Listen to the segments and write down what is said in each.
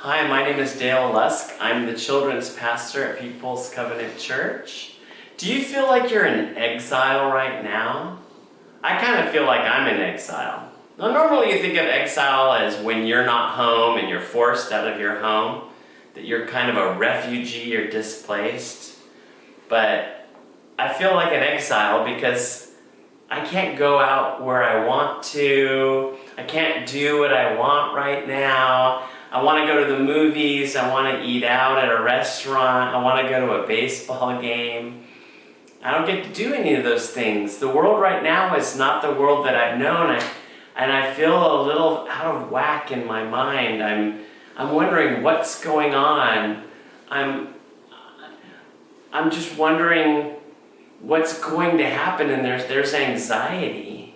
Hi, my name is Dale Lusk. I'm the children's pastor at People's Covenant Church. Do you feel like you're in exile right now? I kind of feel like I'm in exile. Now, normally you think of exile as when you're not home and you're forced out of your home, that you're kind of a refugee or displaced. But I feel like an exile because I can't go out where I want to. I can't do what I want right now. I want to go to the movies. I want to eat out at a restaurant. I want to go to a baseball game. I don't get to do any of those things. The world right now is not the world that I've known, and I feel a little out of whack in my mind. I'm wondering what's going on. I'm just wondering what's going to happen, and there's anxiety.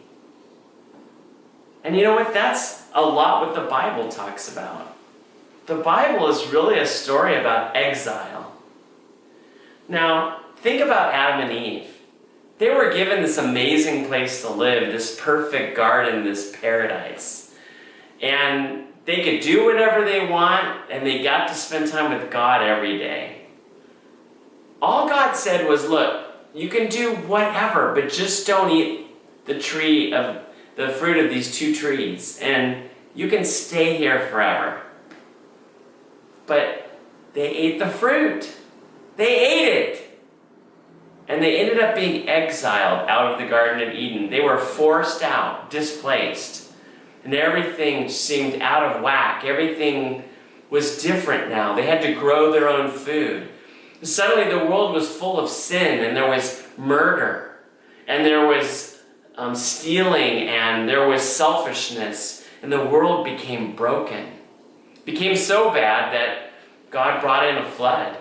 And you know what? That's a lot what the Bible talks about. The Bible is really a story about exile. Now, think about Adam and Eve. They were given this amazing place to live, this perfect garden, this paradise. And they could do whatever they want, and they got to spend time with God every day. All God said was, look, you can do whatever, but just don't eat the fruit of these two trees, and you can stay here forever. But they ate the fruit. They ate it. And they ended up being exiled out of the Garden of Eden. They were forced out, displaced. And everything seemed out of whack. Everything was different now. They had to grow their own food. And suddenly the world was full of sin, and there was murder, and there was stealing, and there was selfishness, and the world became broken. Became so bad that God brought in a flood.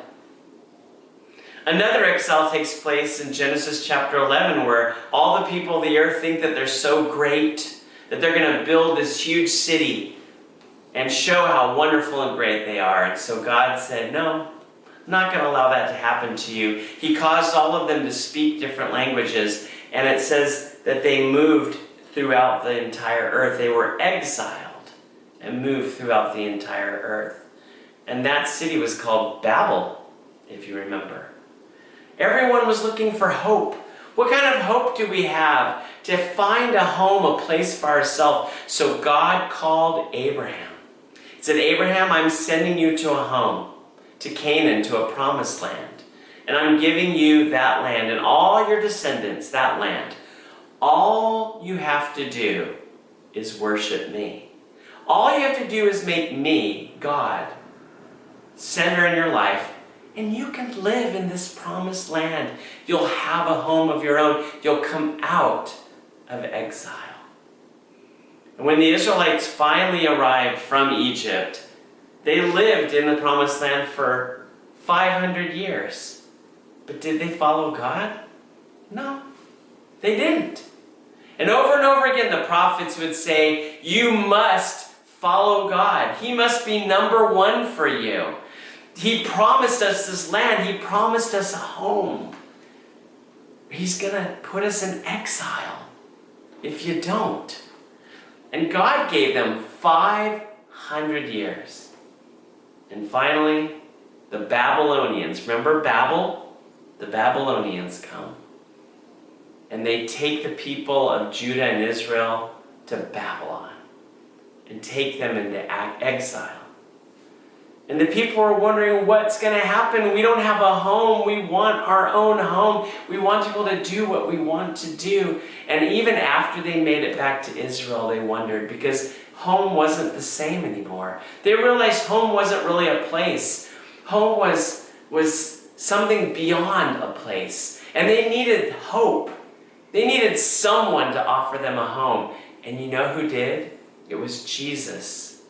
Another exile takes place in Genesis chapter 11, where all the people of the earth think that they're so great, that they're going to build this huge city and show how wonderful and great they are. And so God said, no, I'm not going to allow that to happen to you. He caused all of them to speak different languages, and it says that they moved throughout the entire earth. They were exiled and moved throughout the entire earth. And that city was called Babel, if you remember. Everyone was looking for hope. What kind of hope do we have to find a home, a place for ourselves? So God called Abraham. He said, Abraham, I'm sending you to a home, to Canaan, to a promised land. And I'm giving you that land and all your descendants, that land. All you have to do is worship me. All you have to do is make me, God, center in your life, and you can live in this promised land. You'll have a home of your own. You'll come out of exile. And when the Israelites finally arrived from Egypt, they lived in the promised land for 500 years. But did they follow God? No, they didn't. And over again, the prophets would say, you must follow God. He must be number one for you. He promised us this land. He promised us a home. He's going to put us in exile if you don't. And God gave them 500 years. And finally, the Babylonians, remember Babel? The Babylonians come. And they take the people of Judah and Israel to Babylon and take them into exile. And the people are wondering what's going to happen. We don't have a home. We want our own home. We want to be able to do what we want to do. And even after they made it back to Israel, they wondered because home wasn't the same anymore. They realized home wasn't really a place. Home was something beyond a place. And they needed hope. They needed someone to offer them a home. And you know who did? It was Jesus.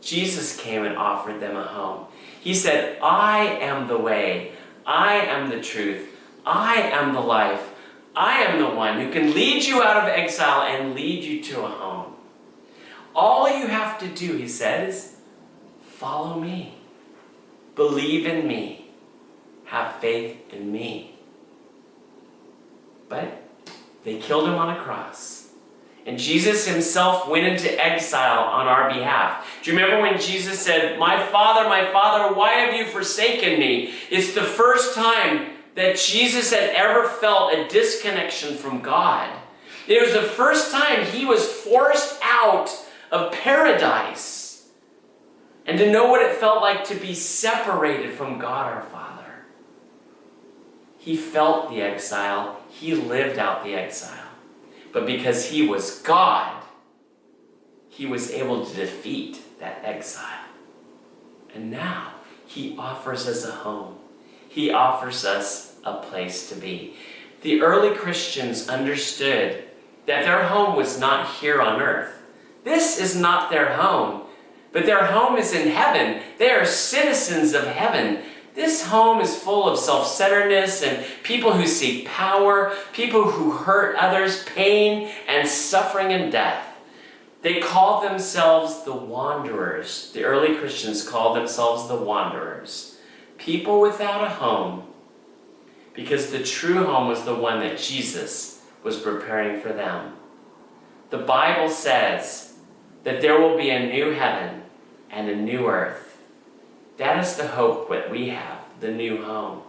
Jesus came and offered them a home. He said, I am the way. I am the truth. I am the life. I am the one who can lead you out of exile and lead you to a home. All you have to do, he said, is follow me. Believe in me. Have faith in me. But they killed him on a cross. And Jesus himself went into exile on our behalf. Do you remember when Jesus said, my Father, why have you forsaken me? It's the first time that Jesus had ever felt a disconnection from God. It was the first time he was forced out of paradise and to know what it felt like to be separated from God our Father. He felt the exile. He lived out the exile. But because he was God, he was able to defeat that exile. And now he offers us a home. He offers us a place to be. The early Christians understood that their home was not here on earth. This is not their home, but their home is in heaven. They are citizens of heaven. This home is full of self-centeredness and people who seek power, people who hurt others, pain and suffering and death. They called themselves the wanderers. The early Christians called themselves the wanderers. People without a home, because the true home was the one that Jesus was preparing for them. The Bible says that there will be a new heaven and a new earth. That is the hope that we have, the new home.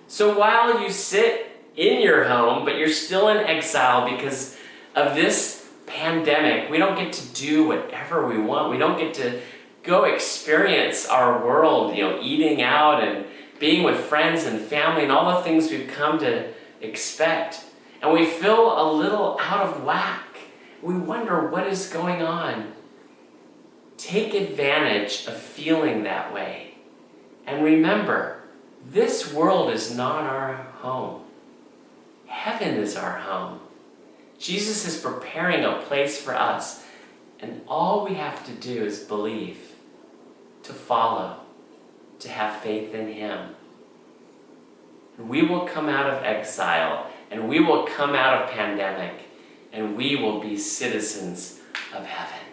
So while you sit in your home, but you're still in exile because of this pandemic, we don't get to do whatever we want. We don't get to go experience our world, eating out and being with friends and family and all the things we've come to expect. And we feel a little out of whack. We wonder what is going on. Take advantage of feeling that way. And remember, this world is not our home. Heaven is our home. Jesus is preparing a place for us. And all we have to do is believe, to follow, to have faith in him. And we will come out of exile, and we will come out of pandemic, and we will be citizens of heaven.